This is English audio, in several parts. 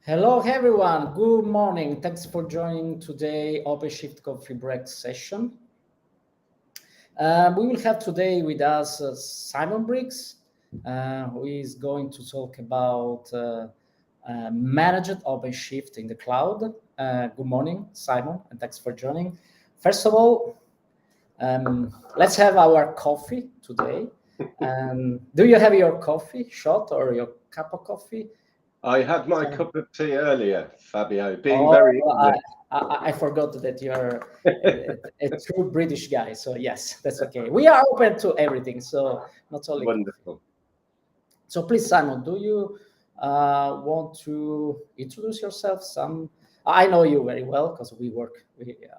Hello, everyone. Good morning. Thanks for joining today OpenShift Coffee Break session. We will have today with us Simon Briggs, who is going to talk about managed OpenShift in the cloud. Good morning, Simon, and thanks for joining. First of all, let's have our coffee today. Do you have your coffee shot or your cup of coffee? I had my cup of tea earlier, Fabio, being Oh, very I forgot that you're a true British guy. So yes, that's okay. We are open to everything. So not only wonderful. coffee. So please, Simon, do you want to introduce yourself? I know you very well because we work.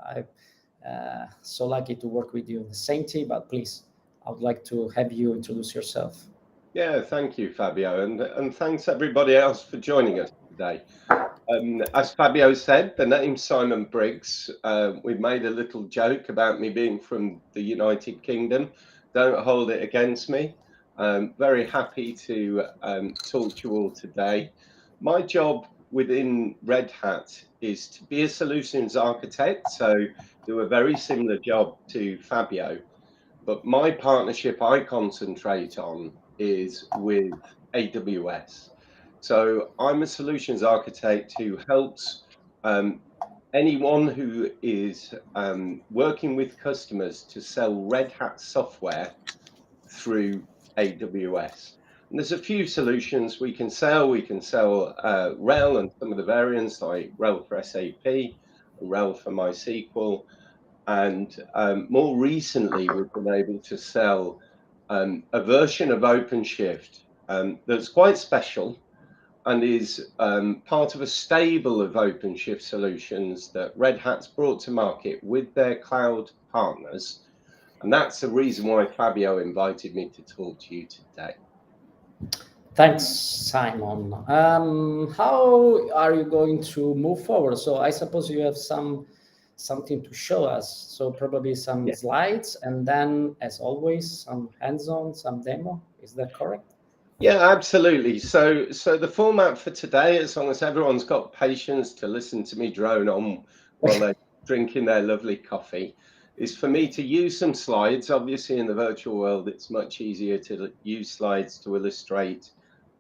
I'm so lucky to work with you in the same team. But please, I would like to have you introduce yourself. Yeah, thank you, Fabio, and thanks everybody else for joining us today. As Fabio said, the name's Simon Briggs. We've made a little joke about me being from the United Kingdom. Don't hold it against me. Very happy to talk to you all today. My job within Red Hat is to be a solutions architect, so do a very similar job to Fabio. But my partnership I concentrate on is with AWS. So I'm a solutions architect who helps anyone who is working with customers to sell Red Hat software through AWS. And there's a few solutions we can sell. We can sell RHEL and some of the variants like RHEL for SAP, RHEL for MySQL. And more recently, we've been able to sell a version of OpenShift that's quite special and is part of a stable of OpenShift solutions that Red Hat's brought to market with their cloud partners. And that's the reason why Fabio invited me to talk to you today. Thanks, Simon. How are you going to move forward? So I suppose you have something to show us. So probably some slides, and then, as always, some hands-on, some demo. Is that correct? Yeah, absolutely. So the format for today, as long as everyone's got patience to listen to me drone on while they're drinking their lovely coffee, is for me to use some slides. Obviously, in the virtual world, it's much easier to use slides to illustrate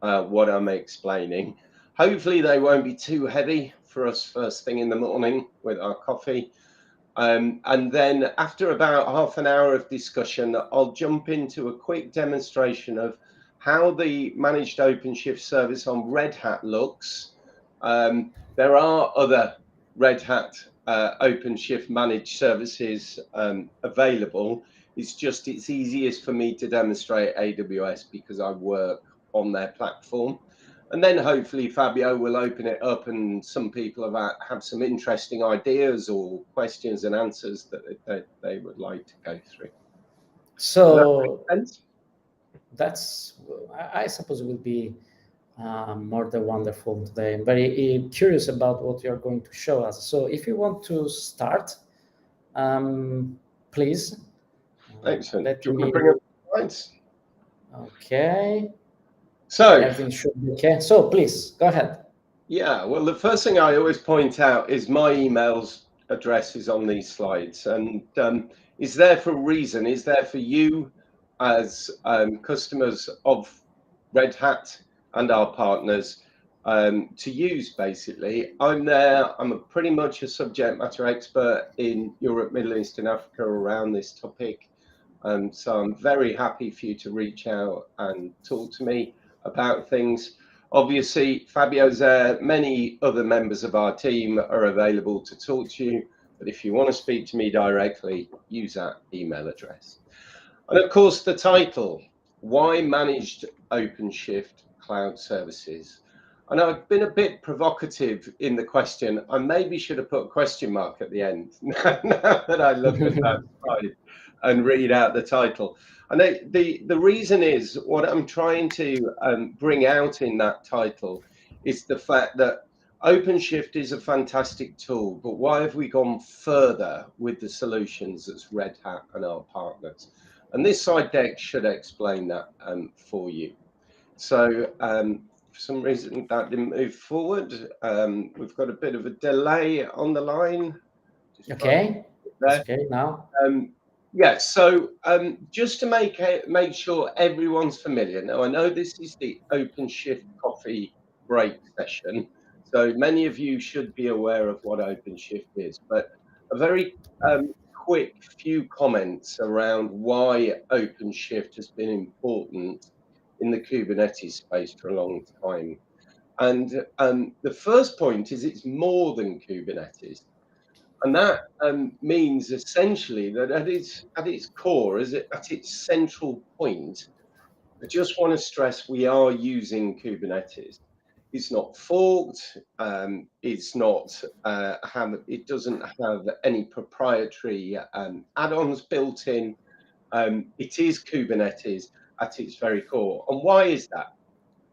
what I'm explaining. Hopefully, they won't be too heavy for us first thing in the morning with our coffee. And then after about half an hour of discussion, I'll jump into a quick demonstration of how the managed OpenShift service on Red Hat looks. There are other Red Hat OpenShift managed services available. It's easiest for me to demonstrate AWS because I work on their platform. And then hopefully Fabio will open it up and some people have some interesting ideas or questions and answers that they would like to go through. So I suppose it will be more than wonderful today. I'm very curious about what you're going to show us. So if you want to start, please. Excellent. Do you want to bring up the slides? Okay. So everything should be okay. So please go ahead. Yeah, well, the first thing I always point out is my email's address is on these slides, and is there for a reason. Is there for you as customers of Red Hat and our partners to use. Basically, I'm there. I'm pretty much a subject matter expert in Europe, Middle East, and Africa around this topic. So I'm very happy for you to reach out and talk to me about things. Obviously, Fabio's there. Many other members of our team are available to talk to you. But if you want to speak to me directly, use that email address. And of course, the title, Why Managed OpenShift Cloud Services? And I've been a bit provocative in the question. I maybe should have put a question mark at the end, now that I look at that slide and read out the title. And the reason is what I'm trying to bring out in that title is the fact that OpenShift is a fantastic tool, but why have we gone further with the solutions as Red Hat and our partners? And this slide deck should explain that for you. So For some reason that didn't move forward. We've got a bit of a delay on the line. Just Okay, that's there. okay now. Yeah, so just to make sure everyone's familiar. Now, I know this is the OpenShift Coffee Break session, so many of you should be aware of what OpenShift is, but a very quick few comments around why OpenShift has been important in the Kubernetes space for a long time. And the first point is it's more than Kubernetes. And that means essentially that at its core, at its central point, I just want to stress we are using Kubernetes. It's not forked. It's not it doesn't have any proprietary add-ons built in. It is Kubernetes at its very core. And why is that?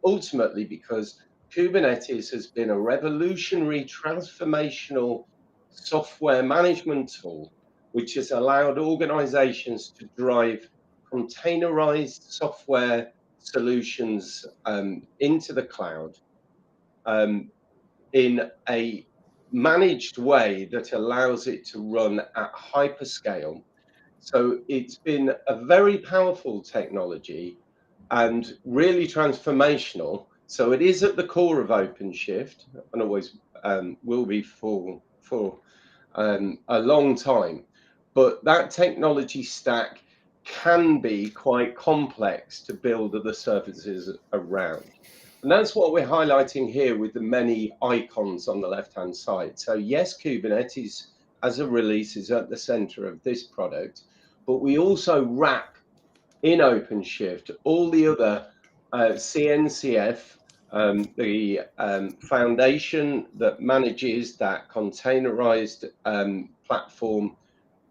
Ultimately, because Kubernetes has been a revolutionary, transformational software management tool, which has allowed organizations to drive containerized software solutions into the cloud in a managed way that allows it to run at hyperscale. So it's been a very powerful technology and really transformational. So it is at the core of OpenShift and always will be for a long time. But that technology stack can be quite complex to build other services around. And that's what we're highlighting here with the many icons on the left-hand side. So yes, Kubernetes as a release is at the center of this product, but we also wrap in OpenShift all the other CNCF, the foundation that manages that containerized platform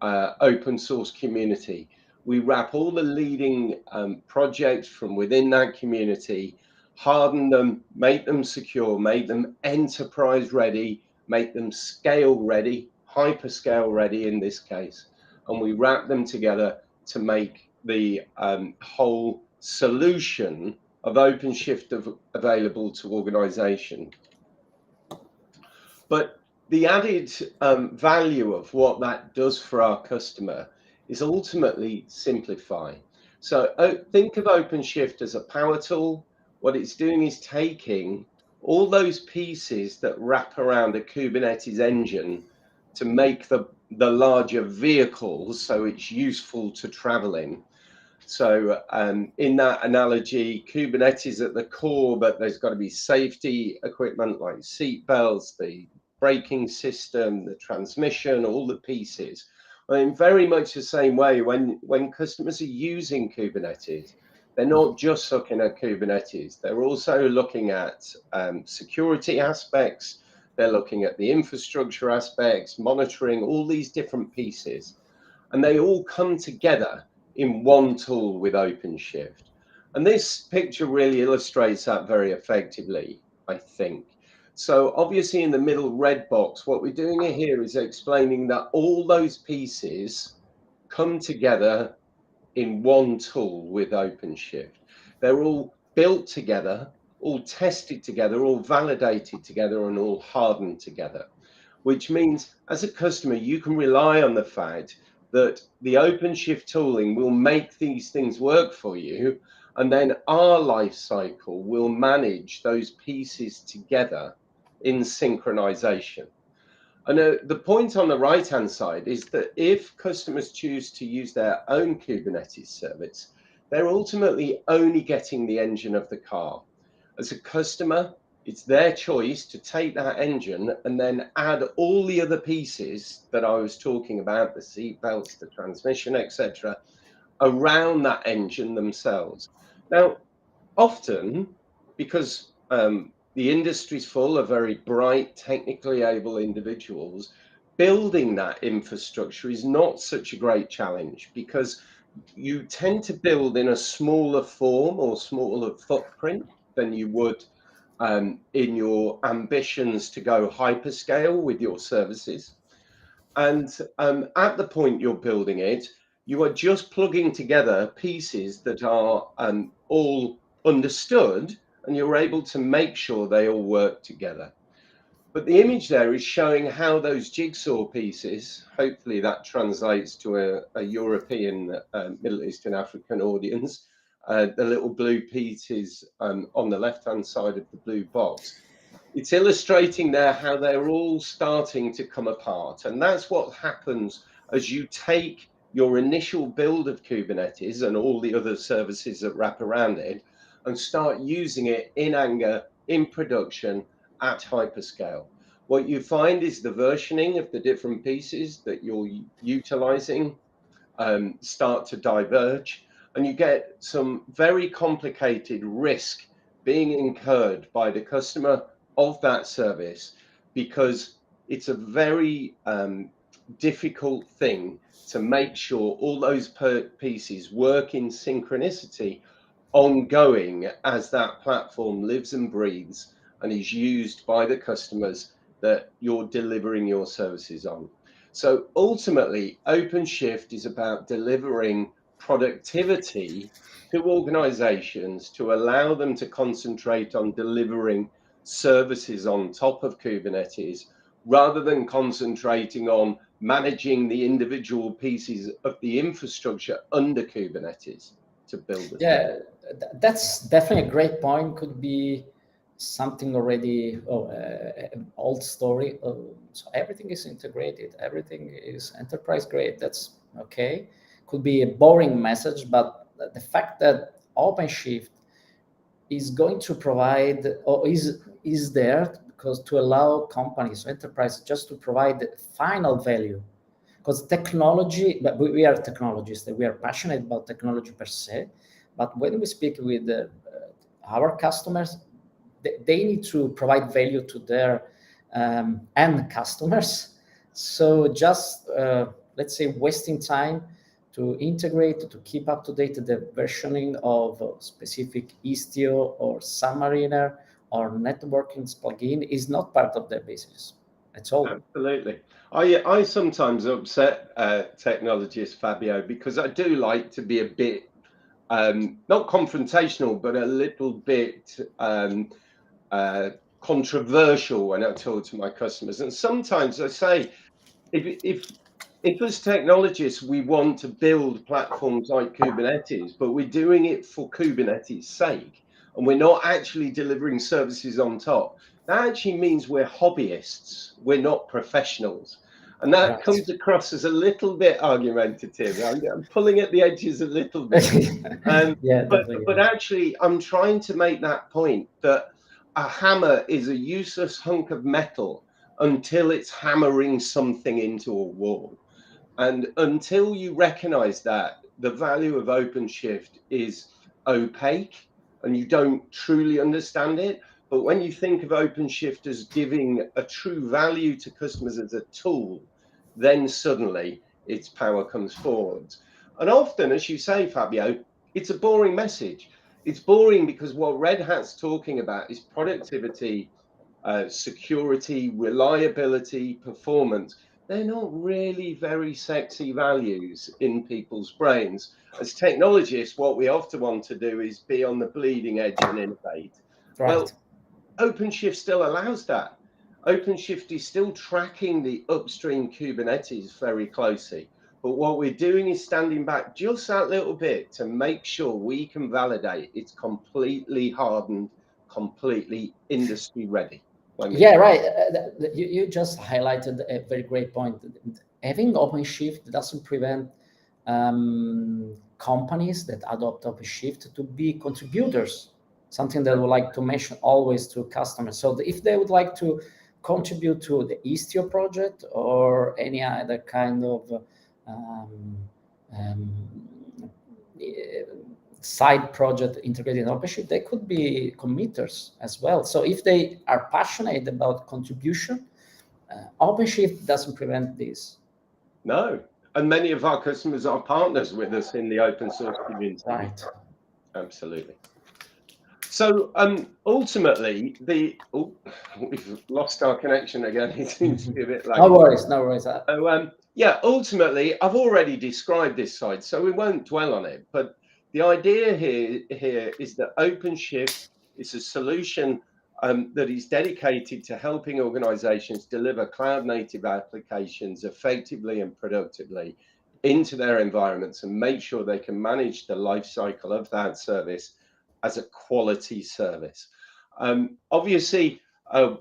open source community. We wrap all the leading projects from within that community, harden them, make them secure, make them enterprise ready, make them scale ready, hyperscale ready in this case. And we wrap them together to make the whole solution of OpenShift available to organization. But the added value of what that does for our customer is ultimately simplify. So think of OpenShift as a power tool. What it's doing is taking all those pieces that wrap around a Kubernetes engine to make the larger vehicles so it's useful to travel in. So in that analogy, Kubernetes at the core, but there's got to be safety equipment like seat belts, the braking system, the transmission, all the pieces. Well, in very much the same way, when customers are using Kubernetes, they're not just looking at Kubernetes. They're also looking at security aspects. They're looking at the infrastructure aspects, monitoring all these different pieces. And they all come together in one tool with OpenShift. And this picture really illustrates that very effectively, I think. So obviously in the middle red box, what we're doing here is explaining that all those pieces come together in one tool with OpenShift. They're all built together, all tested together, all validated together, and all hardened together, which means as a customer, you can rely on the fact that the OpenShift tooling will make these things work for you. And then our life cycle will manage those pieces together in synchronization. And the point on the right-hand side is that if customers choose to use their own Kubernetes service, they're ultimately only getting the engine of the car. As a customer, it's their choice to take that engine and then add all the other pieces that I was talking about, the seat belts, the transmission, etc., around that engine themselves. Now, often, because the industry's full of very bright, technically able individuals, building that infrastructure is not such a great challenge because you tend to build in a smaller form or smaller footprint than you would in your ambitions to go hyperscale with your services. And at the point you're building it, you are just plugging together pieces that are all understood and you're able to make sure they all work together. But the image there is showing how those jigsaw pieces, hopefully that translates to a European, Middle Eastern African audience, the little blue pieces on the left-hand side of the blue box. It's illustrating there how they're all starting to come apart. And that's what happens as you take your initial build of Kubernetes and all the other services that wrap around it and start using it in anger, in production, at hyperscale. What you find is the versioning of the different pieces that you're utilizing start to diverge, and you get some very complicated risk being incurred by the customer of that service, because it's a very difficult thing to make sure all those pieces work in synchronicity ongoing as that platform lives and breathes and is used by the customers that you're delivering your services on. So ultimately, OpenShift is about delivering productivity to organizations to allow them to concentrate on delivering services on top of Kubernetes rather than concentrating on managing the individual pieces of the infrastructure under Kubernetes to build the Yeah, that's definitely a great point. Could be something already old story. So everything is integrated, everything is enterprise grade. That's okay. Could be a boring message, but the fact that OpenShift is going to provide, or is there because to allow companies, enterprises, just to provide the final value. Because technology, but we are technologists, we are passionate about technology per se. But when we speak with our customers, they need to provide value to their end customers. So just let's say wasting time to integrate, to keep up to date the versioning of specific Istio or Submariner or networking plugin is not part of their business at all. Absolutely. I sometimes upset technologists, Fabio, because I do like to be a bit not confrontational, but a little bit controversial when I talk to my customers. And sometimes I say, if as technologists we want to build platforms like Kubernetes, but we're doing it for Kubernetes' sake, and we're not actually delivering services on top, that actually means we're hobbyists. We're not professionals. And that Right. comes across as a little bit argumentative. I'm pulling at the edges a little bit. Yeah, But definitely. actually, I'm trying to make that point that a hammer is a useless hunk of metal until it's hammering something into a wall. And until you recognize that the value of OpenShift is opaque and you don't truly understand it, but when you think of OpenShift as giving a true value to customers as a tool, then suddenly its power comes forward. And often, as you say, Fabio, it's a boring message. It's boring because what Red Hat's talking about is productivity, security, reliability, performance. They're not really very sexy values in people's brains. As technologists, what we often want to do is be on the bleeding edge and innovate. Well, Right. OpenShift still allows that. OpenShift is still tracking the upstream Kubernetes very closely. But what we're doing is standing back just that little bit to make sure we can validate it's completely hardened, completely industry ready. Yeah, right. You just highlighted a very great point. Having OpenShift doesn't prevent companies that adopt OpenShift to be contributors. Something that I would like to mention always to customers. So if they would like to contribute to the Istio project or any other kind of side project integrated in OpenShift, they could be committers as well. So if they are passionate about contribution, OpenShift doesn't prevent this. No. And many of our customers are partners with us in the open source community. Right. Absolutely. So ultimately, we've lost our connection again. It seems to be a bit No laggy. worries, no worries. So yeah, ultimately, I've already described this side, so we won't dwell on it. But the idea here is that OpenShift It's a solution that is dedicated to helping organizations deliver cloud-native applications effectively and productively into their environments and make sure they can manage the life cycle of that service as a quality service. Obviously,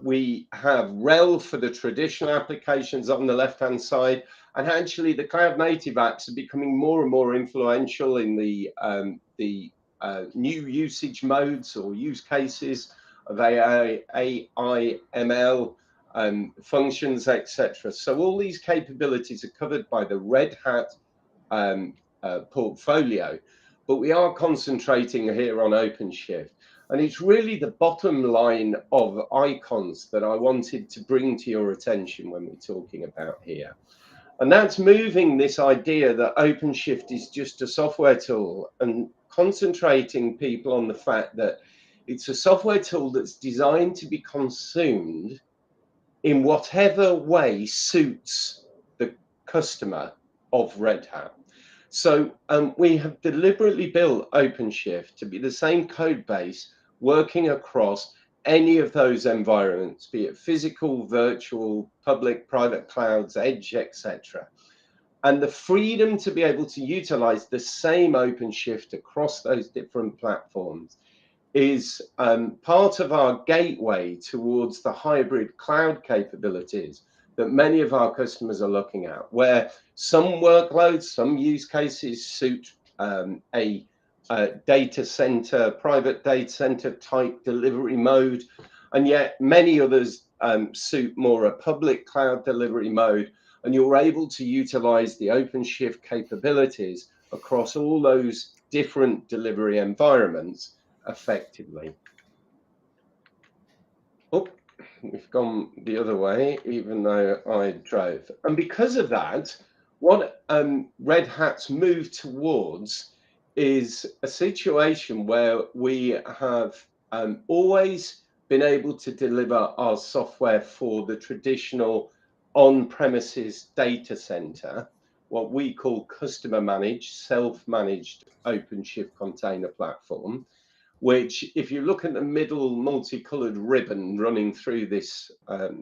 we have RHEL for the traditional applications on the left-hand side, and actually the cloud-native apps are becoming more and more influential in the new usage modes or use cases of AI, ML, functions, etc. So all these capabilities are covered by the Red Hat portfolio, but we are concentrating here on OpenShift. And it's really the bottom line of icons that I wanted to bring to your attention when we're talking about here. And that's moving this idea that OpenShift is just a software tool and concentrating people on the fact that it's a software tool that's designed to be consumed in whatever way suits the customer of Red Hat. So we have deliberately built OpenShift to be the same code base working across any of those environments, be it physical, virtual, public, private clouds, edge, etc. And the freedom to be able to utilize the same OpenShift across those different platforms is part of our gateway towards the hybrid cloud capabilities that many of our customers are looking at, where some workloads, some use cases suit a data center, private data center type delivery mode, and yet many others suit more a public cloud delivery mode, and you're able to utilize the OpenShift capabilities across all those different delivery environments effectively. Oh, we've gone the other way, even though I drove. And because of that, what Red Hat's moved towards is a situation where we have always been able to deliver our software for the traditional on-premises data center, what we call customer managed, self-managed OpenShift container platform, which, if you look at the middle multicolored ribbon running through this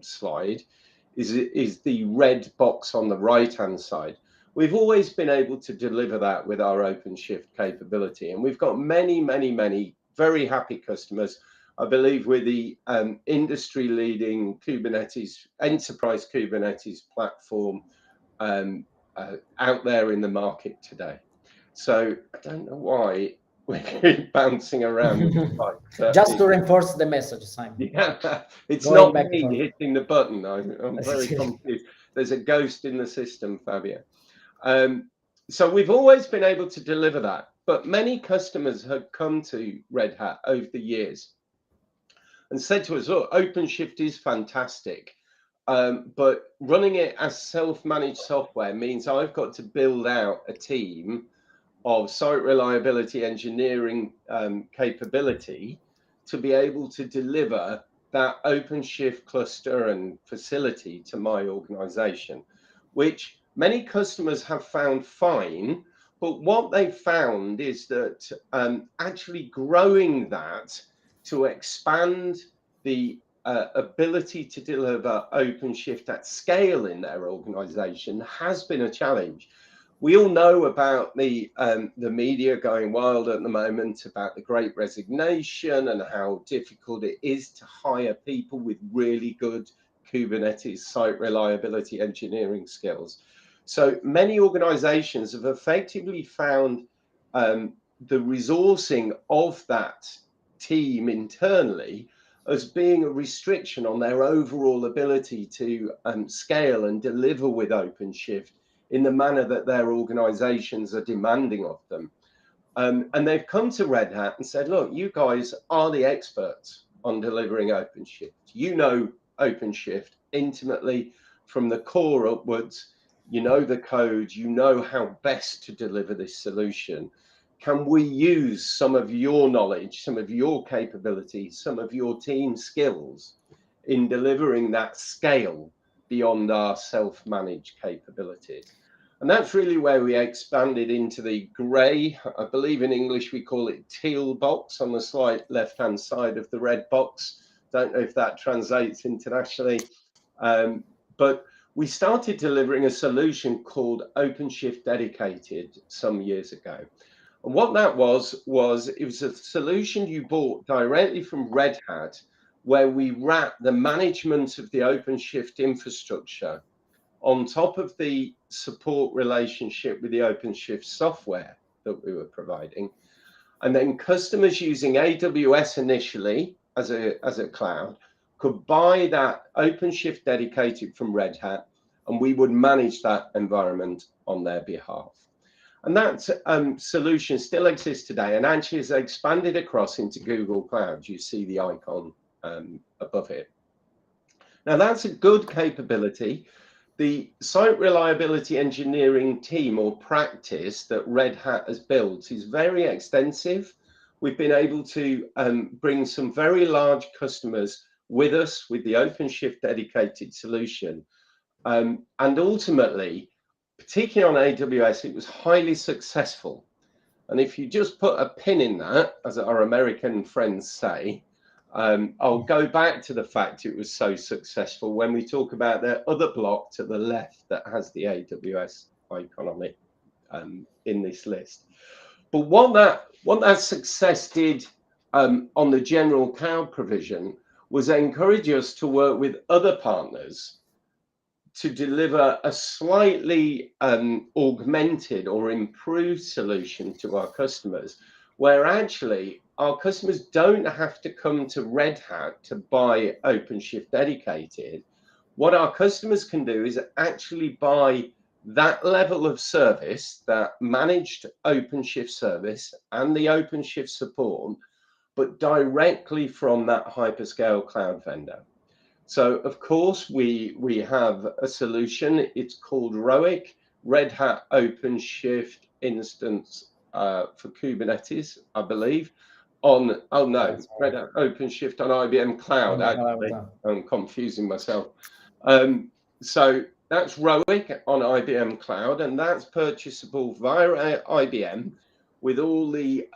slide, is the red box on the right-hand side. We've always been able to deliver that with our OpenShift capability, and we've got many, many, many very happy customers. I believe we're the industry-leading Kubernetes, enterprise Kubernetes platform out there in the market today. So I don't know why we keep bouncing around with the slide. Just to reinforce the message, Simon. Yeah, it's Going not me hitting the button. I'm very confused. There's a ghost in the system, Fabio. So we've always been able to deliver that, but many customers have come to Red Hat over the years and said to us, look, OpenShift is fantastic, but running it as self-managed software means I've got to build out a team of site reliability engineering capability to be able to deliver that OpenShift cluster and facility to my organization, which many customers have found fine. But what they found is that actually growing that to expand the ability to deliver OpenShift at scale in their organization has been a challenge. We all know about the media going wild at the moment about the Great Resignation and how difficult it is to hire people with really good Kubernetes site reliability engineering skills. So many organizations have effectively found the resourcing of that team internally as being a restriction on their overall ability to scale and deliver with OpenShift in the manner that their organizations are demanding of them. And they've come to Red Hat and said, look, you guys are the experts on delivering OpenShift. You know OpenShift intimately from the core upwards. You know the code. You know how best to deliver this solution. Can we use some of your knowledge, some of your capabilities, some of your team skills in delivering that scale beyond our self-managed capabilities? And that's really where we expanded into the grey, I believe in English we call it teal box on the slight left-hand side of the red box. Don't know if that translates internationally. But we started delivering a solution called OpenShift Dedicated some years ago. And what that was it was a solution you bought directly from Red Hat, where we wrapped the management of the OpenShift infrastructure on top of the support relationship with the OpenShift software that we were providing. And then customers using AWS initially as a cloud could buy that OpenShift Dedicated from Red Hat, and we would manage that environment on their behalf. And that solution still exists today and actually has expanded across into Google Cloud. You see the icon above it. Now that's a good capability. The site reliability engineering team or practice that Red Hat has built is very extensive. We've been able to bring some very large customers with us with the OpenShift dedicated solution. And ultimately, particularly on AWS, it was highly successful. And if you just put a pin in that, as our American friends say, I'll go back to the fact it was so successful when we talk about the other block to the left that has the AWS icon on it in this list. But what that success did on the general cloud provision was encourage us to work with other partners to deliver a slightly augmented or improved solution to our customers, where actually our customers don't have to come to Red Hat to buy OpenShift Dedicated. What our customers can do is actually buy that level of service, that managed OpenShift service and the OpenShift support, but directly from that hyperscale cloud vendor. So of course we have a solution. It's called ROIC, Red Hat OpenShift Instance for Kubernetes, I believe. Red Hat OpenShift on IBM Cloud. Actually, I'm confusing myself. So that's ROIC on IBM Cloud, and that's purchasable via IBM with all the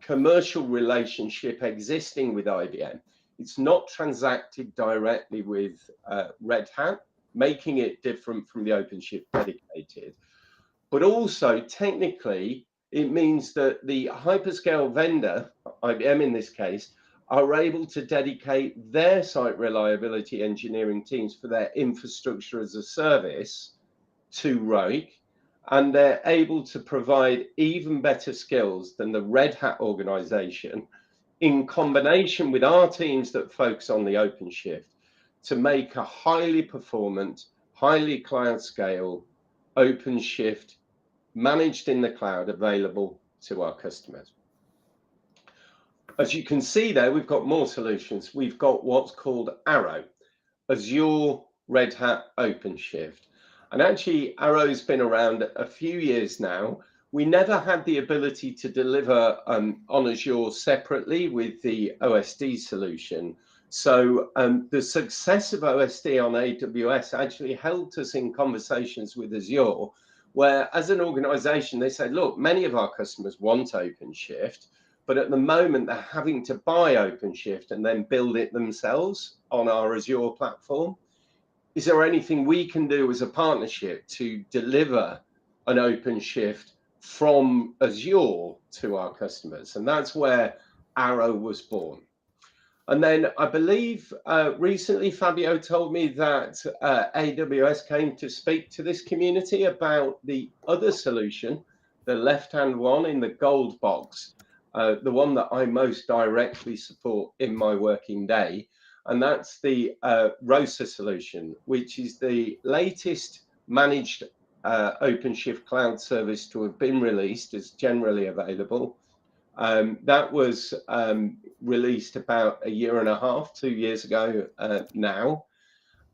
commercial relationship existing with IBM. It's not transacted directly with Red Hat, making it different from the OpenShift Dedicated. But also, technically, it means that the hyperscale vendor, IBM in this case, are able to dedicate their site reliability engineering teams for their infrastructure as a service to ROIC, and they're able to provide even better skills than the Red Hat organization in combination with our teams that focus on the OpenShift to make a highly performant, highly cloud scale OpenShift managed in the cloud available to our customers. As you can see there, we've got more solutions. We've got what's called Arrow, Azure Red Hat OpenShift. And actually, Arrow's been around a few years now. We never had the ability to deliver on Azure separately with the OSD solution. So the success of OSD on AWS actually helped us in conversations with Azure, where as an organization, they said, look, many of our customers want OpenShift, but at the moment they're having to buy OpenShift and then build it themselves on our Azure platform. Is there anything we can do as a partnership to deliver an OpenShift from Azure to our customers? And that's where Arrow was born. And then I believe recently Fabio told me that AWS came to speak to this community about the other solution, the left-hand one in the gold box, the one that I most directly support in my working day. And that's the ROSA solution, which is the latest managed OpenShift cloud service to have been released, is generally available. That was released about a year and a half, 2 years ago now.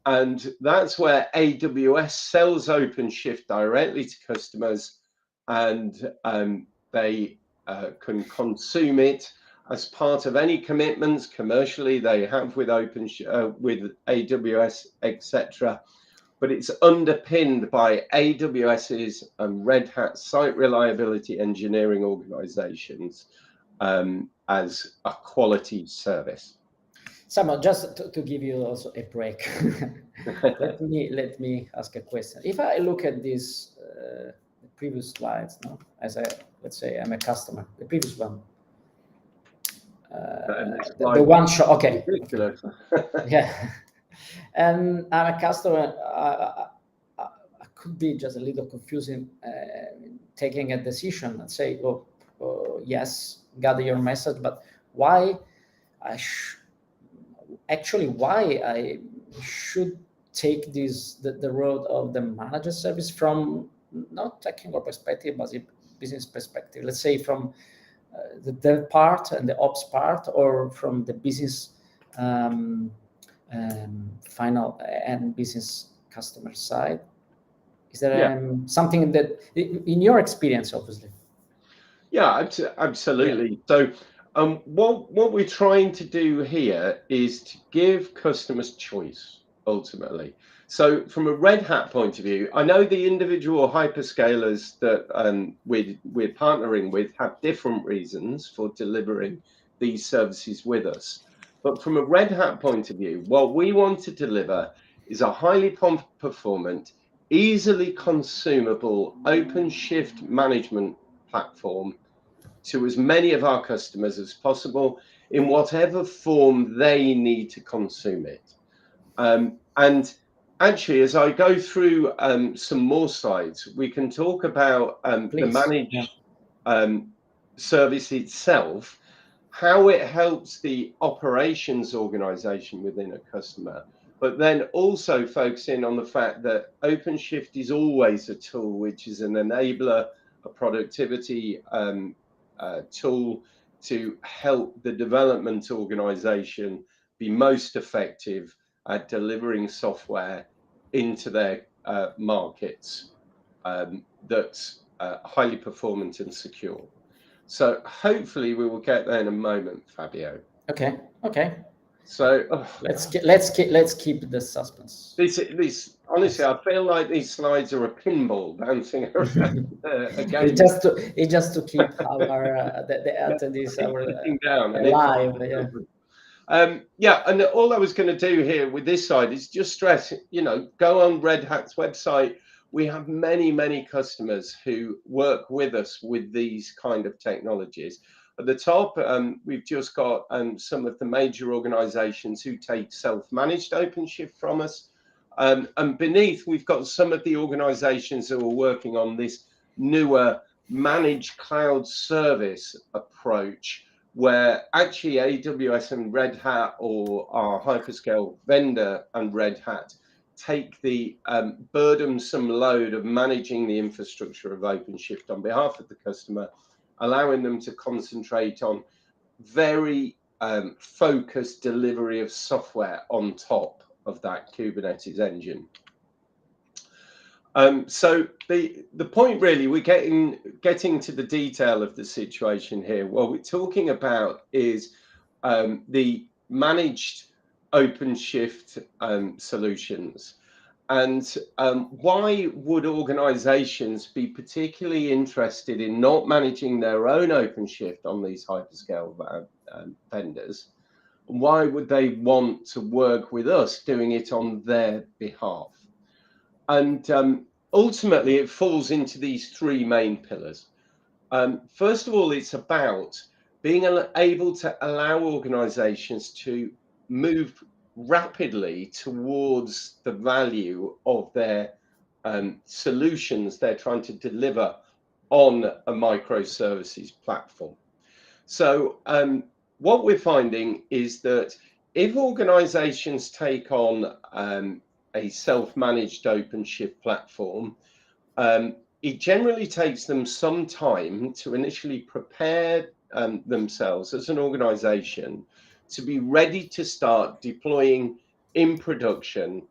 And that's where AWS sells OpenShift directly to customers, and they can consume it as part of any commitments commercially they have with with AWS, etc. but it's underpinned by AWS's and Red Hat site reliability engineering organizations as a quality service. Simon, just to give you also a break, let me ask a question. If I look at these the previous slides, no, let's say I'm a customer, the previous one, the one shot, okay, yeah, and I'm a customer. I could be just a little confusing, taking a decision and say, "Oh, yes, gather your message," but why why I should take the road of the manager service from not technical perspective, but a business perspective. Let's say from the dev part and the ops part, or from the business final and business customer side. Is there something that, in your experience, obviously? Yeah, absolutely. Yeah. So what we're trying to do here is to give customers choice, ultimately. So from a Red Hat point of view, I know the individual hyperscalers that we're partnering with have different reasons for delivering these services with us. But from a Red Hat point of view, what we want to deliver is a highly performant, easily consumable OpenShift management platform to as many of our customers as possible in whatever form they need to consume it. And actually, as I go through some more slides, we can talk about the managed service itself, how it helps the operations organization within a customer, but then also focusing on the fact that OpenShift is always a tool which is an enabler, a productivity tool to help the development organization be most effective at delivering software into their markets that's highly performant and secure. So hopefully we will get there in a moment, Fabio. Okay. So let's keep the suspense. This honestly, I feel like these slides are a pinball bouncing around again. It's just to keep our the attendees alive. Yeah, and all I was going to do here with this side is just stress, go on Red Hat's website. We have many customers who work with us with these kind of technologies. At the top, we've just got some of the major organizations who take self-managed OpenShift from us. And beneath, we've got some of the organizations who are working on this newer managed cloud service approach, where actually AWS and Red Hat, or our hyperscale vendor and Red Hat, take the burdensome load of managing the infrastructure of OpenShift on behalf of the customer, allowing them to concentrate on very focused delivery of software on top of that Kubernetes engine. So the point really, we're getting to the detail of the situation here. What we're talking about is the managed OpenShift solutions. And why would organizations be particularly interested in not managing their own OpenShift on these hyperscale vendors? Why would they want to work with us doing it on their behalf? And ultimately, it falls into these three main pillars. First of all, it's about being able to allow organizations to move rapidly towards the value of their solutions they're trying to deliver on a microservices platform. So what we're finding is that if organizations take on a self-managed OpenShift platform, it generally takes them some time to initially prepare themselves as an organization to be ready to start deploying in production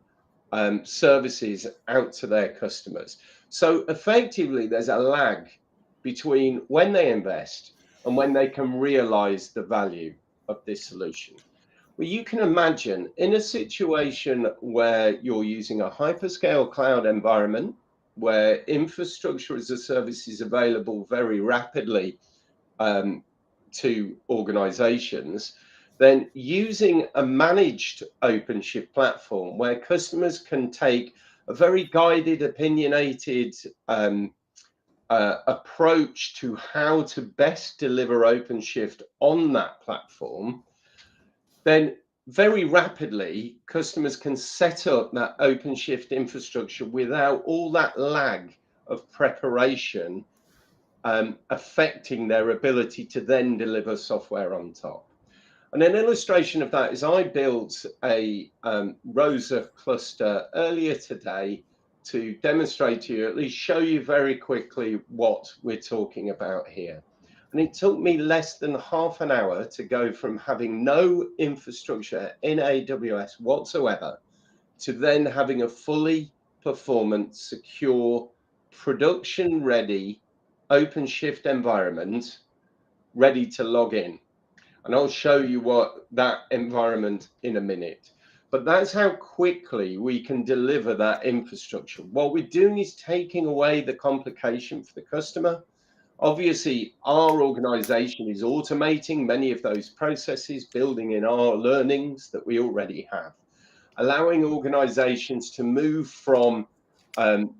services out to their customers. So effectively, there's a lag between when they invest and when they can realize the value of this solution. Well, you can imagine in a situation where you're using a hyperscale cloud environment, where infrastructure as a service is available very rapidly to organizations, then using a managed OpenShift platform where customers can take a very guided, opinionated approach to how to best deliver OpenShift on that platform, then very rapidly customers can set up that OpenShift infrastructure without all that lag of preparation affecting their ability to then deliver software on top. And an illustration of that is I built a Rosa cluster earlier today to demonstrate to you, at least show you very quickly what we're talking about here. And it took me less than half an hour to go from having no infrastructure in AWS whatsoever to then having a fully performant, secure, production-ready OpenShift environment ready to log in. And I'll show you what that environment in a minute. But that's how quickly we can deliver that infrastructure. What we're doing is taking away the complication for the customer. Obviously, our organization is automating many of those processes, building in our learnings that we already have, allowing organizations to move from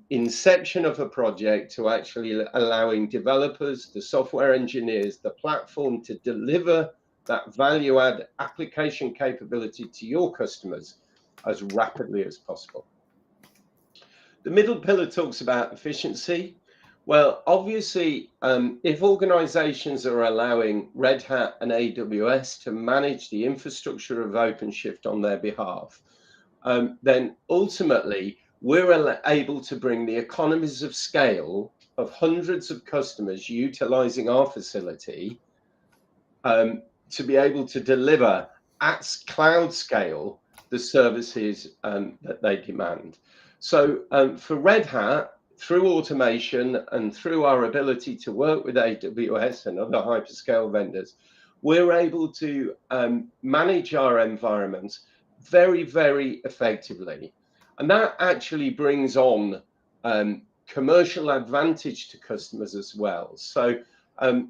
inception of a project to actually allowing developers, the software engineers, the platform to deliver that value add application capability to your customers as rapidly as possible. The middle pillar talks about efficiency. Well, obviously, if organizations are allowing Red Hat and AWS to manage the infrastructure of OpenShift on their behalf, then ultimately we're able to bring the economies of scale of hundreds of customers utilizing our facility to be able to deliver at cloud scale the services that they demand. So for Red Hat, through automation and through our ability to work with AWS and other hyperscale vendors, we're able to manage our environments very, very effectively. And that actually brings on commercial advantage to customers as well. So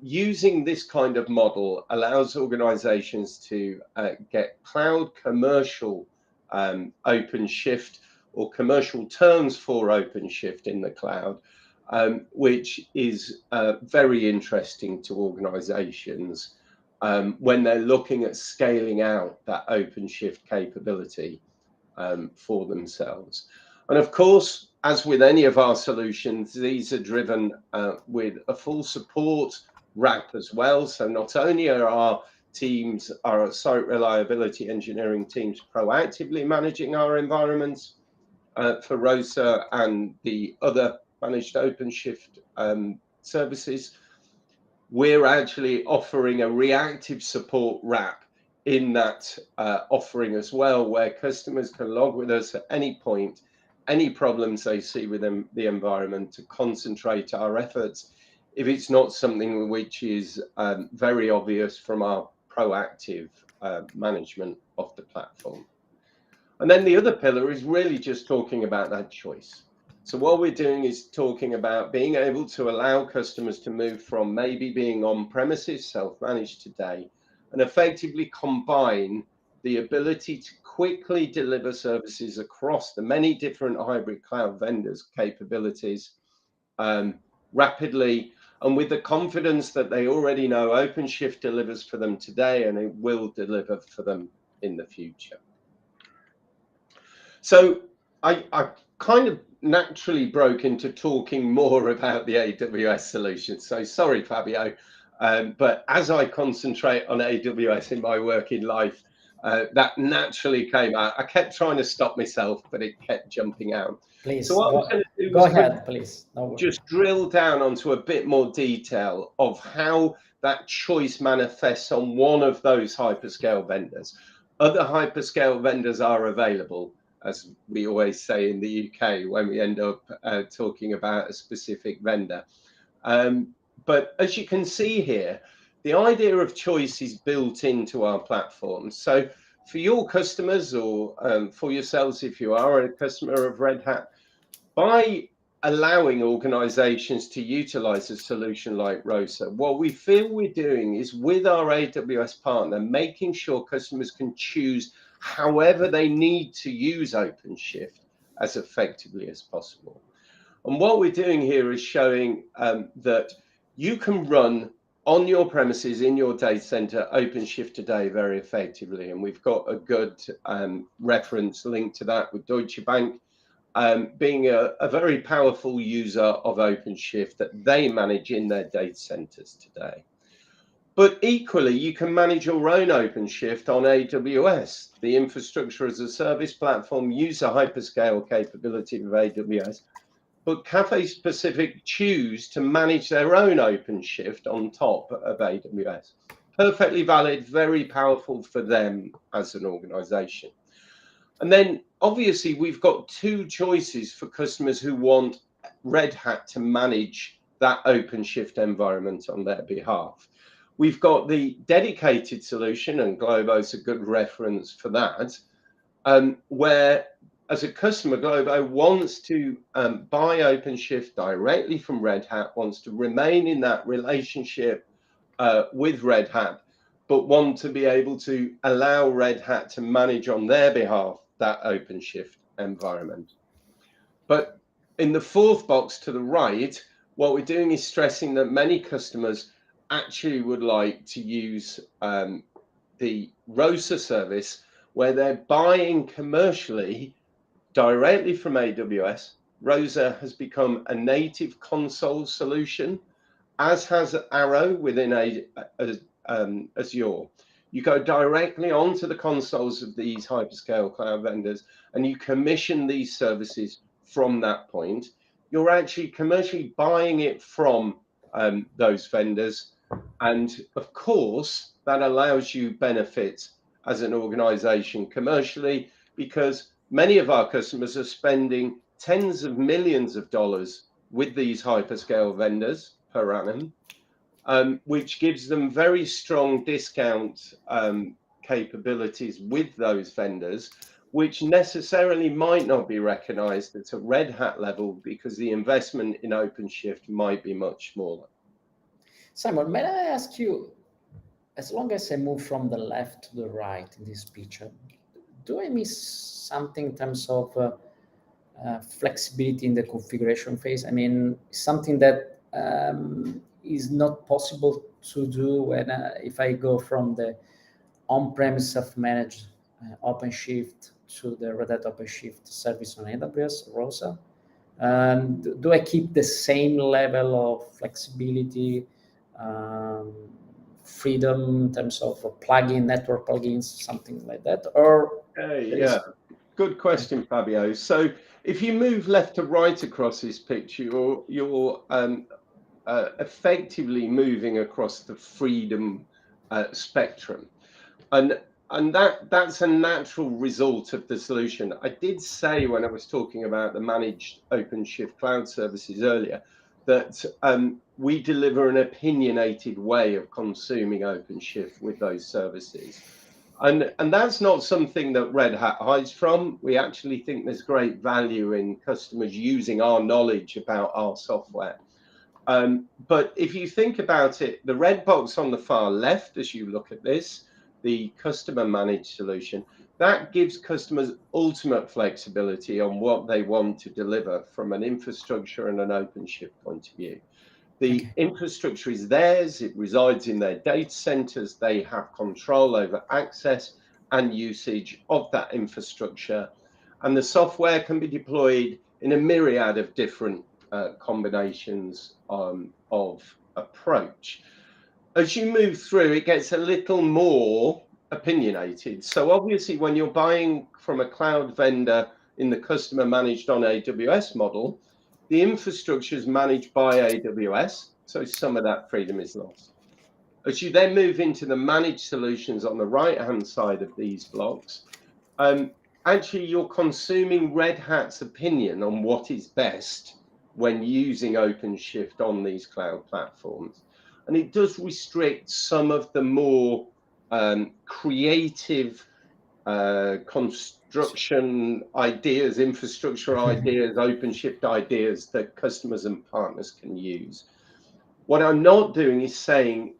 using this kind of model allows organizations to get cloud commercial OpenShift or commercial terms for OpenShift in the cloud, which is very interesting to organizations when they're looking at scaling out that OpenShift capability for themselves. And of course, as with any of our solutions, these are driven with a full support wrap as well. So not only are our teams, our site reliability engineering teams proactively managing our environments for ROSA and the other managed OpenShift services, we're actually offering a reactive support wrap in that offering as well, where customers can log with us at any point, any problems they see with the environment, to concentrate our efforts if it's not something which is very obvious from our proactive management of the platform. And then the other pillar is really just talking about that choice. So what we're doing is talking about being able to allow customers to move from maybe being on premises, self-managed today, and effectively combine the ability to quickly deliver services across the many different hybrid cloud vendors' capabilities rapidly, and with the confidence that they already know OpenShift delivers for them today and it will deliver for them in the future. So I kind of naturally broke into talking more about the AWS solution. So sorry, Fabio, but as I concentrate on AWS in my working life, that naturally came out. I kept trying to stop myself, but it kept jumping out. Please, so what I was going to do go ahead, please. No just drill down onto a bit more detail of how that choice manifests on one of those hyperscale vendors. Other hyperscale vendors are available, as we always say in the UK when we end up talking about a specific vendor. But as you can see here, the idea of choice is built into our platform. So for your customers, or for yourselves if you are a customer of Red Hat, by allowing organizations to utilize a solution like ROSA, what we feel we're doing is, with our AWS partner, making sure customers can choose however they need to use OpenShift as effectively as possible. And what we're doing here is showing that you can run on your premises, in your data center, OpenShift today very effectively. And we've got a good reference link to that with Deutsche Bank, being a very powerful user of OpenShift that they manage in their data centers today. But equally, you can manage your own OpenShift on AWS. The infrastructure as a service platform use a hyperscale capability of AWS, but Cathay Pacific choose to manage their own OpenShift on top of AWS. Perfectly valid, very powerful for them as an organization. And then obviously we've got two choices for customers who want Red Hat to manage that OpenShift environment on their behalf. We've got the dedicated solution, and Globo is a good reference for that, where as a customer, Globo wants to buy OpenShift directly from Red Hat, wants to remain in that relationship with Red Hat, but want to be able to allow Red Hat to manage on their behalf that OpenShift environment. But in the fourth box to the right, what we're doing is stressing that many customers actually would like to use the ROSA service, where they're buying commercially directly from AWS. ROSA has become a native console solution, as has Arrow within Azure. You go directly onto the consoles of these hyperscale cloud vendors and you commission these services from that point. You're actually commercially buying it from those vendors. And of course, that allows you benefits as an organization commercially, because many of our customers are spending tens of millions of dollars with these hyperscale vendors per annum, which gives them very strong discount capabilities with those vendors, which necessarily might not be recognized at a Red Hat level because the investment in OpenShift might be much smaller. Simon, may I ask you, as long as I move from the left to the right in this picture, do I miss something in terms of flexibility in the configuration phase? I mean, something that is not possible to do when if I go from the on-premise self-managed OpenShift to the Red Hat OpenShift service on AWS, ROSA. Do I keep the same level of flexibility, freedom in terms of plugin, network plugins, something like that? Or yeah, good question, Fabio. So if you move left to right across this picture, you're effectively moving across the freedom spectrum, and that's a natural result of the solution. I did say when I was talking about the managed OpenShift cloud services earlier that we deliver an opinionated way of consuming OpenShift with those services. And that's not something that Red Hat hides from. We actually think there's great value in customers using our knowledge about our software. But if you think about it, the red box on the far left, as you look at this, the customer managed solution, that gives customers ultimate flexibility on what they want to deliver from an infrastructure and an OpenShift point of view. The infrastructure is theirs, it resides in their data centers, they have control over access and usage of that infrastructure, and the software can be deployed in a myriad of different combinations of approach. As you move through, it gets a little more opinionated. So obviously, when you're buying from a cloud vendor in the customer managed on AWS model, the infrastructure is managed by AWS, so some of that freedom is lost. As you then move into the managed solutions on the right-hand side of these blocks, actually you're consuming Red Hat's opinion on what is best when using OpenShift on these cloud platforms. And it does restrict some of the more creative construction ideas, infrastructure ideas, OpenShift ideas that customers and partners can use. What I'm not doing is saying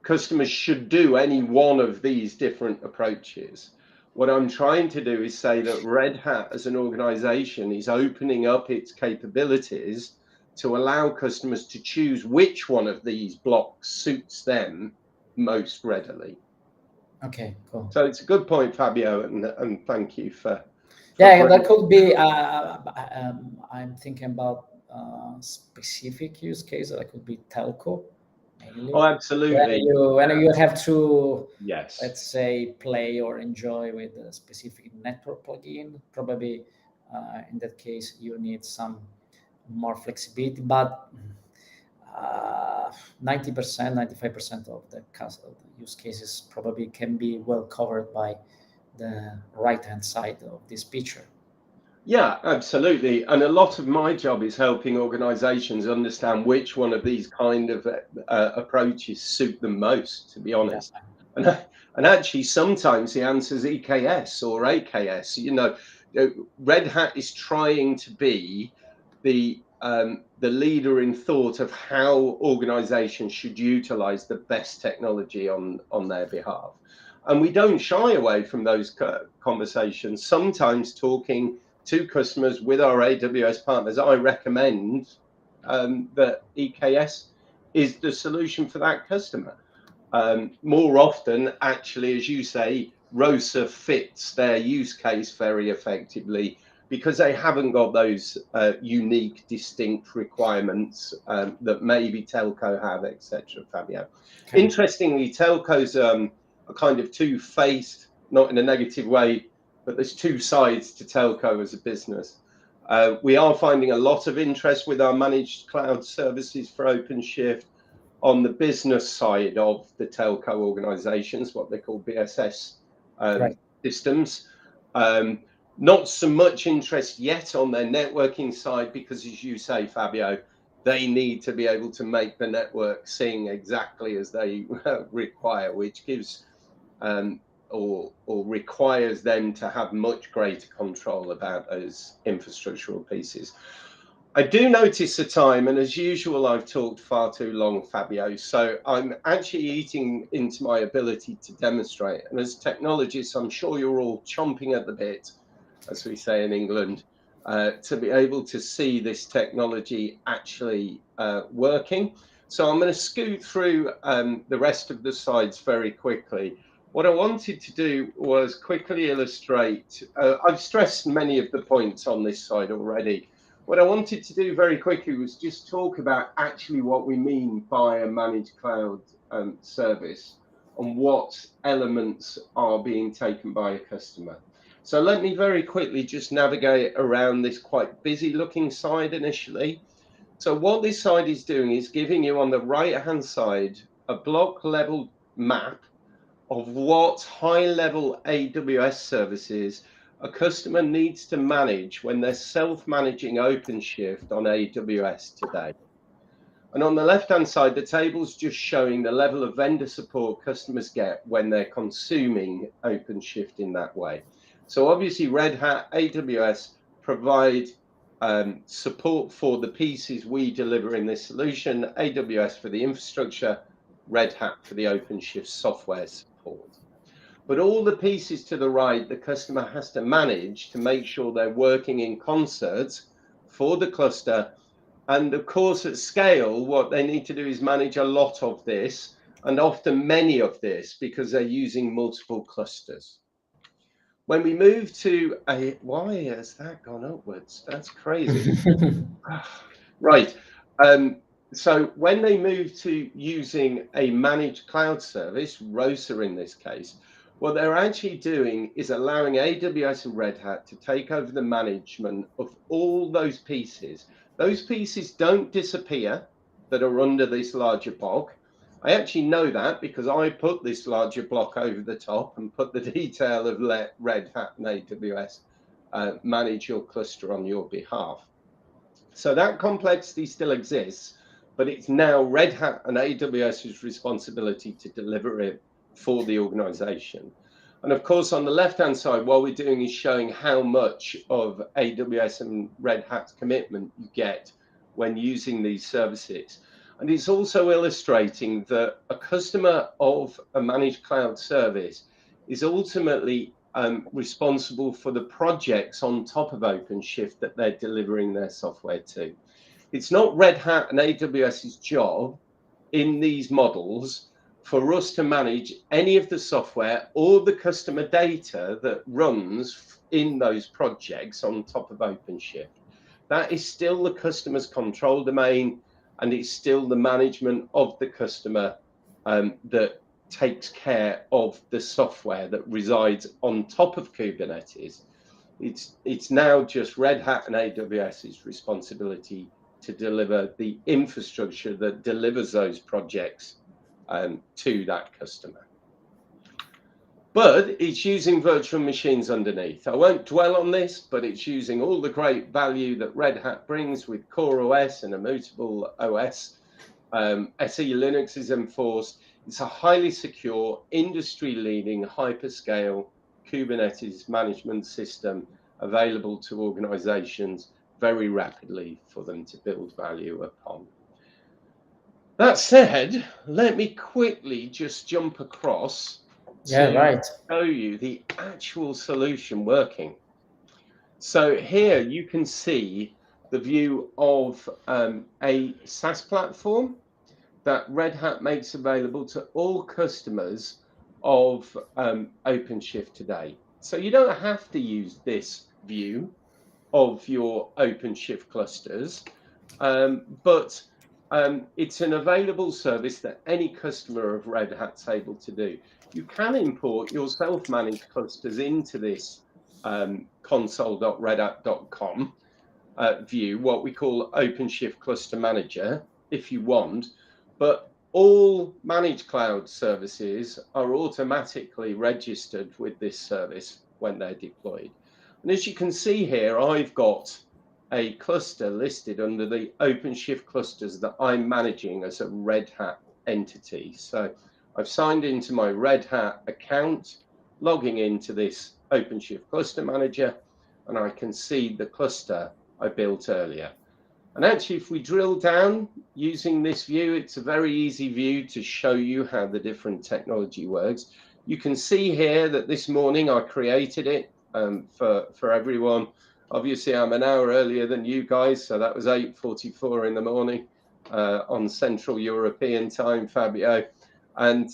customers should do any one of these different approaches. What I'm trying to do is say that Red Hat as an organization is opening up its capabilities to allow customers to choose which one of these blocks suits them most readily. Okay, cool. So it's a good point, Fabio, and thank you for yeah, that could be. I'm thinking about specific use case. That could be telco, mainly. Oh, absolutely. When you have to, Yes. let's say, play or enjoy with a specific network plugin, probably in that case you need some more flexibility. But 90%, 95% of the use cases probably can be well covered by the right-hand side of this picture. Yeah, absolutely. And a lot of my job is helping organizations understand which one of these kind of approaches suit them most, to be honest. Yeah. And actually, sometimes the answer is EKS or AKS. Red Hat is trying to be the leader in thought of how organizations should utilize the best technology on their behalf. And we don't shy away from those conversations, sometimes talking to customers with our AWS partners. I recommend that EKS is the solution for that customer. More often, actually, as you say, ROSA fits their use case very effectively because they haven't got those unique, distinct requirements that maybe telco have, etc. Fabio. Okay. Interestingly, telcos are kind of two-faced, not in a negative way, but there's two sides to telco as a business. We are finding a lot of interest with our managed cloud services for OpenShift on the business side of the telco organizations, what they call BSS systems. Not so much interest yet on their networking side because, as you say, Fabio, they need to be able to make the network sing exactly as they require, which gives or requires them to have much greater control about those infrastructural pieces. I do notice the time, and as usual, I've talked far too long, Fabio, so I'm actually eating into my ability to demonstrate. And as technologists, I'm sure you're all chomping at the bit, as we say in England, to be able to see this technology actually working. So I'm going to scoot through the rest of the slides very quickly. What I wanted to do was quickly illustrate, I've stressed many of the points on this slide already. What I wanted to do very quickly was just talk about actually what we mean by a managed cloud service and what elements are being taken by a customer. So let me very quickly just navigate around this quite busy looking side initially. So what this side is doing is giving you on the right hand side a block level map of what high level AWS services a customer needs to manage when they're self-managing OpenShift on AWS today. And on the left-hand side, the table's just showing the level of vendor support customers get when they're consuming OpenShift in that way. So obviously, Red Hat, AWS provide support for the pieces we deliver in this solution, AWS for the infrastructure, Red Hat for the OpenShift software support. But all the pieces to the right, the customer has to manage to make sure they're working in concert for the cluster. And of course, at scale, what they need to do is manage a lot of this, and often many of this, because they're using multiple clusters. When we move to why has that gone upwards? That's crazy. Right. So when they move to using a managed cloud service, ROSA in this case, what they're actually doing is allowing AWS and Red Hat to take over the management of all those pieces. Those pieces don't disappear that are under this larger block. I actually know that because I put this larger block over the top and put the detail of let Red Hat and AWS manage your cluster on your behalf. So that complexity still exists, but it's now Red Hat and AWS's responsibility to deliver it for the organization. And of course, on the left-hand side, what we're doing is showing how much of AWS and Red Hat's commitment you get when using these services. And it's also illustrating that a customer of a managed cloud service is ultimately responsible for the projects on top of OpenShift that they're delivering their software to. It's not Red Hat and AWS's job in these models for us to manage any of the software or the customer data that runs in those projects on top of OpenShift. That is still the customer's control domain, and it's still the management of the customer that takes care of the software that resides on top of Kubernetes. It's now just Red Hat and AWS's responsibility to deliver the infrastructure that delivers those projects to that customer. But it's using virtual machines underneath. I won't dwell on this, but it's using all the great value that Red Hat brings with Core OS and Immutable OS. SE Linux is enforced. It's a highly secure, industry-leading, hyperscale Kubernetes management system available to organizations very rapidly for them to build value upon. That said, let me quickly just jump across to show you the actual solution working. So here you can see the view of a SaaS platform that Red Hat makes available to all customers of OpenShift today. So you don't have to use this view of your OpenShift clusters, but it's an available service that any customer of Red Hat's able to do. You can import your self-managed clusters into this console.redhat.com view, what we call OpenShift Cluster Manager, if you want, but all managed cloud services are automatically registered with this service when they're deployed. And as you can see here, I've got a cluster listed under the OpenShift clusters that I'm managing as a Red Hat entity. So I've signed into my Red Hat account, logging into this OpenShift cluster manager, and I can see the cluster I built earlier. And actually, if we drill down using this view, it's a very easy view to show you how the different technology works. You can see here that this morning I created it for everyone. Obviously, I'm an hour earlier than you guys, so that was 8:44 in the morning on Central European time, Fabio. And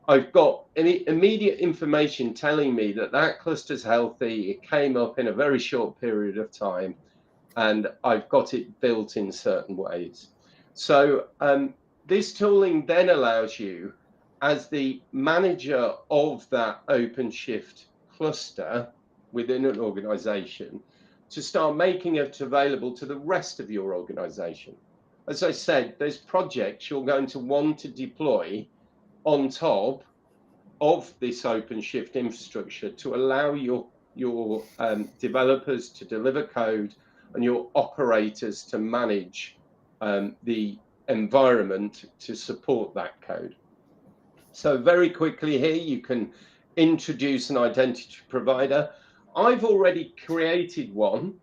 I've got any immediate information telling me that that cluster's healthy. It came up in a very short period of time, and I've got it built in certain ways. So this tooling then allows you, as the manager of that OpenShift cluster within an organization, to start making it available to the rest of your organization. As I said, there's projects you're going to want to deploy on top of this OpenShift infrastructure to allow your developers to deliver code and your operators to manage the environment to support that code. So very quickly here, you can introduce an identity provider. I've already created one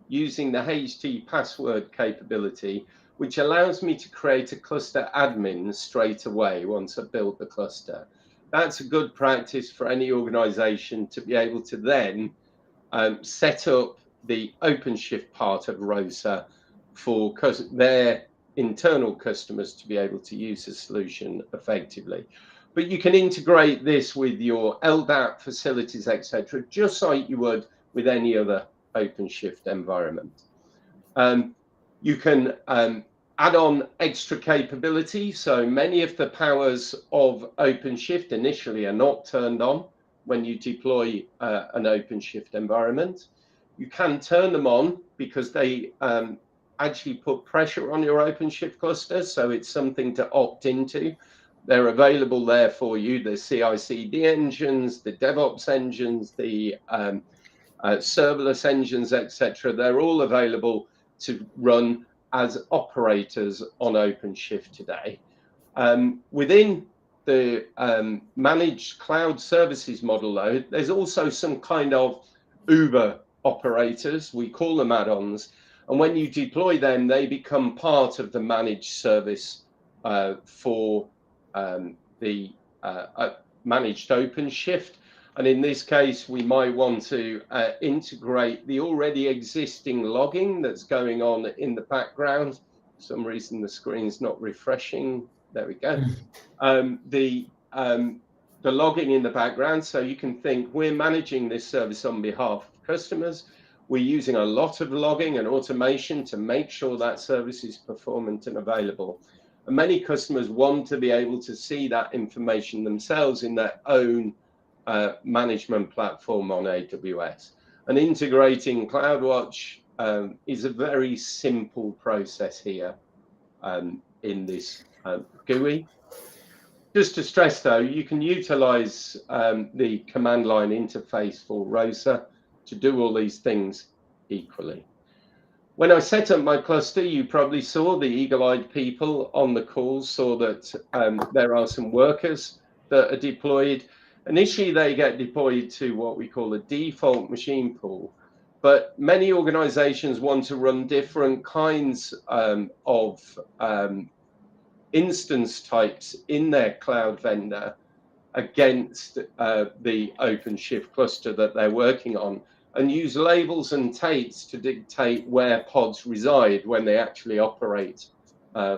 using the HT password capability, which allows me to create a cluster admin straight away once I've built the cluster. That's a good practice for any organization to be able to then set up the OpenShift part of ROSA for their internal customers to be able to use the solution effectively. But you can integrate this with your LDAP facilities, etc., just like you would with any other OpenShift environment. You can add on extra capability. So many of the powers of OpenShift initially are not turned on when you deploy an OpenShift environment. You can turn them on because they actually put pressure on your OpenShift cluster. So it's something to opt into. They're available there for you. The CI/CD engines, the DevOps engines, the serverless engines, etc. They're all available to run as operators on OpenShift today. Within the managed cloud services model, though, there's also some kind of Uber operators. We call them add-ons. And when you deploy them, they become part of the managed service for the managed OpenShift. And in this case, we might want to integrate the already existing logging that's going on in the background. For some reason, the screen's not refreshing. There we go. The logging in the background. So you can think we're managing this service on behalf of customers. We're using a lot of logging and automation to make sure that service is performant and available. And many customers want to be able to see that information themselves in their own management platform on AWS. And integrating CloudWatch is a very simple process here in this GUI. Just to stress, though, you can utilize the command line interface for ROSA to do all these things equally. When I set up my cluster, you probably saw, the eagle-eyed people on the call saw that there are some workers that are deployed. Initially, they get deployed to what we call a default machine pool, but many organizations want to run different kinds of instance types in their cloud vendor against the OpenShift cluster that they're working on, and use labels and tags to dictate where pods reside when they actually operate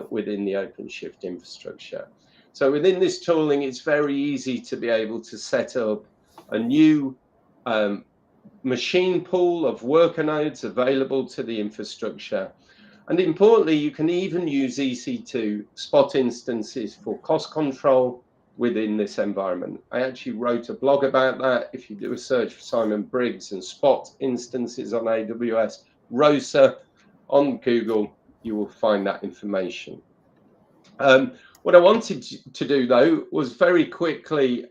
within the OpenShift infrastructure. So within this tooling, it's very easy to be able to set up a new machine pool of worker nodes available to the infrastructure. And importantly, you can even use EC2 spot instances for cost control within this environment. I actually wrote a blog about that. If you do a search for Simon Briggs and spot instances on AWS, ROSA on Google, you will find that information. What I wanted to do, though, was very quickly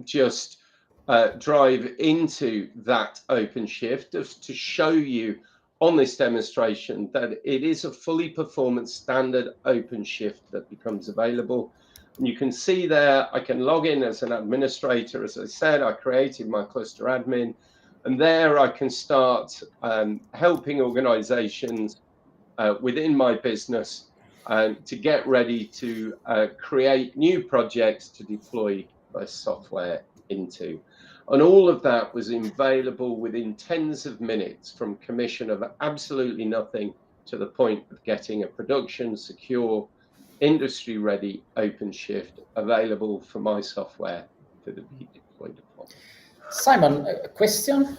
just drive into that OpenShift just to show you on this demonstration that it is a fully performant standard OpenShift that becomes available. And you can see there, I can log in as an administrator. As I said, I created my cluster admin, and there I can start helping organizations within my business to get ready to create new projects to deploy my software into. And all of that was available within tens of minutes, from commission of absolutely nothing to the point of getting a production, secure, industry-ready OpenShift available for my software to be deployed upon. Simon, a question,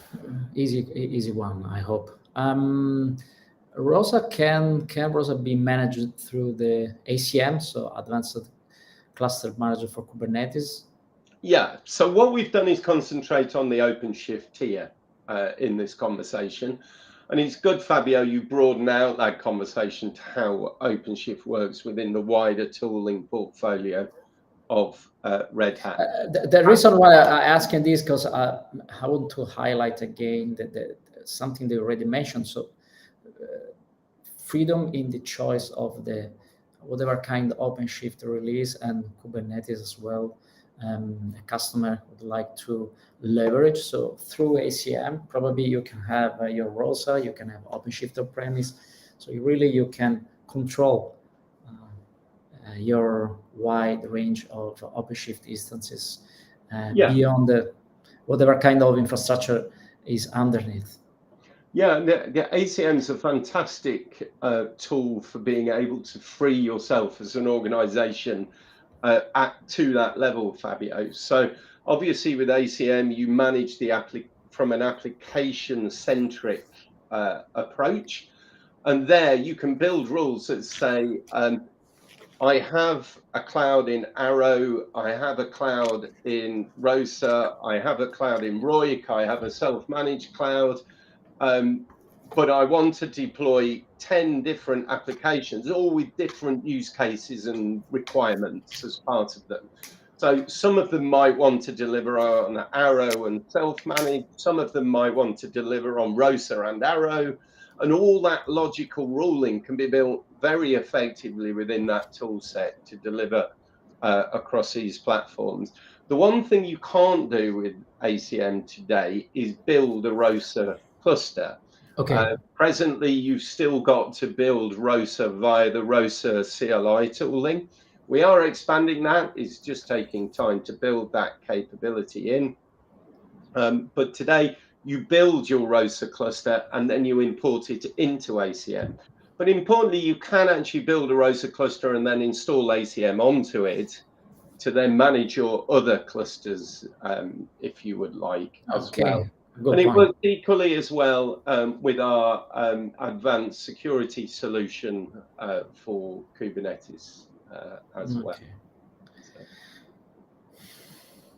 easy one, I hope. ROSA can ROSA be managed through the ACM, so Advanced Cluster Manager for Kubernetes? Yeah, so what we've done is concentrate on the OpenShift tier in this conversation. And it's good, Fabio, you broaden out that conversation to how OpenShift works within the wider tooling portfolio of Red Hat. The reason why I'm asking this, because I want to highlight again that something they already mentioned. So freedom in the choice of the whatever kind of OpenShift release and Kubernetes as well. A customer would like to leverage. So through ACM, probably you can have your ROSA, you can have OpenShift on-premise. So you can control your wide range of OpenShift instances beyond whatever kind of infrastructure is underneath. Yeah, the ACM is a fantastic tool for being able to free yourself as an organization to that level, Fabio. So obviously with ACM, you manage from an application-centric approach. And there you can build rules that say, I have a cloud in Arrow, I have a cloud in ROSA, I have a cloud in ROIC, I have a self-managed cloud. But I want to deploy 10 different applications, all with different use cases and requirements as part of them. So some of them might want to deliver on Arrow and self-managed, some of them might want to deliver on ROSA and Arrow, and all that logical ruling can be built very effectively within that tool set to deliver across these platforms. The one thing you can't do with ACM today is build a ROSA cluster. Okay. Presently, you've still got to build ROSA via the ROSA CLI tooling. We are expanding that. It's just taking time to build that capability in. But today, you build your ROSA cluster and then you import it into ACM. But importantly, you can actually build a ROSA cluster and then install ACM onto it to then manage your other clusters if you would like as well. Good And it point. works equally as well with our advanced security solution for Kubernetes as well. So.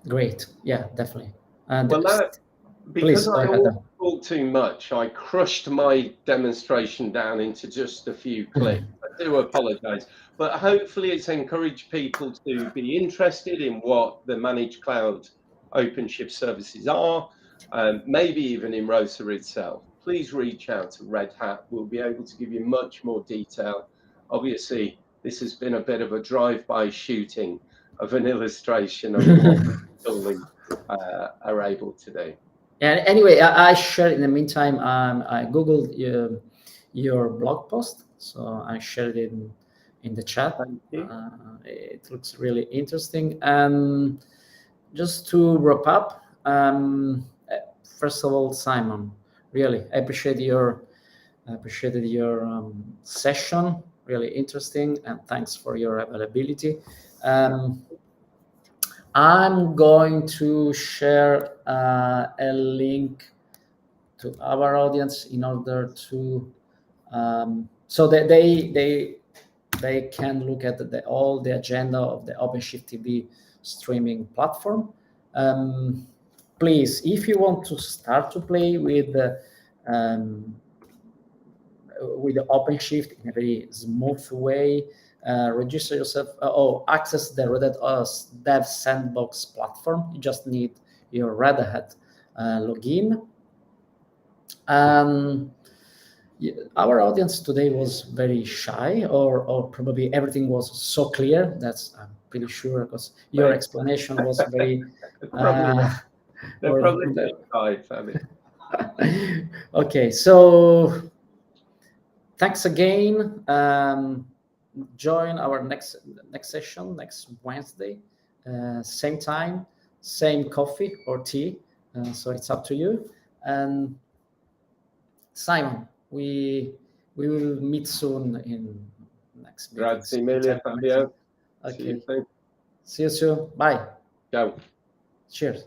Great. Yeah, definitely. Well, because please, I don't talk too much, I crushed my demonstration down into just a few clicks. I do apologize, but hopefully it's encouraged people to be interested in what the Managed Cloud OpenShift services are, maybe even in ROSA itself. Please reach out to Red Hat. We'll be able to give you much more detail. Obviously, this has been a bit of a drive-by shooting of an illustration of what tooling are able to do. And anyway, I shared in the meantime. I googled your blog post, so I shared it in the chat. Thank you. It looks really interesting. And just to wrap up, first of all, Simon, really appreciated your session. Really interesting, and thanks for your availability. I'm going to share a link to our audience in order to so that they can look at all the agenda of the OpenShift TV streaming platform. Please, if you want to start to play with the OpenShift in a very smooth way, register yourself or access the Red Hat Dev Sandbox platform. You just need your Red Hat login. Our audience today was very shy, or probably everything was so clear. That's I'm pretty sure, because your explanation was very. They're probably shy, Fabi. Okay, so thanks again. Join our next session next Wednesday, same time, same coffee or tea. So it's up to you. And Simon, we will meet soon in next meeting. Grazie mille, Fabio. Okay. See you soon. See you soon. Bye. Ciao. Cheers.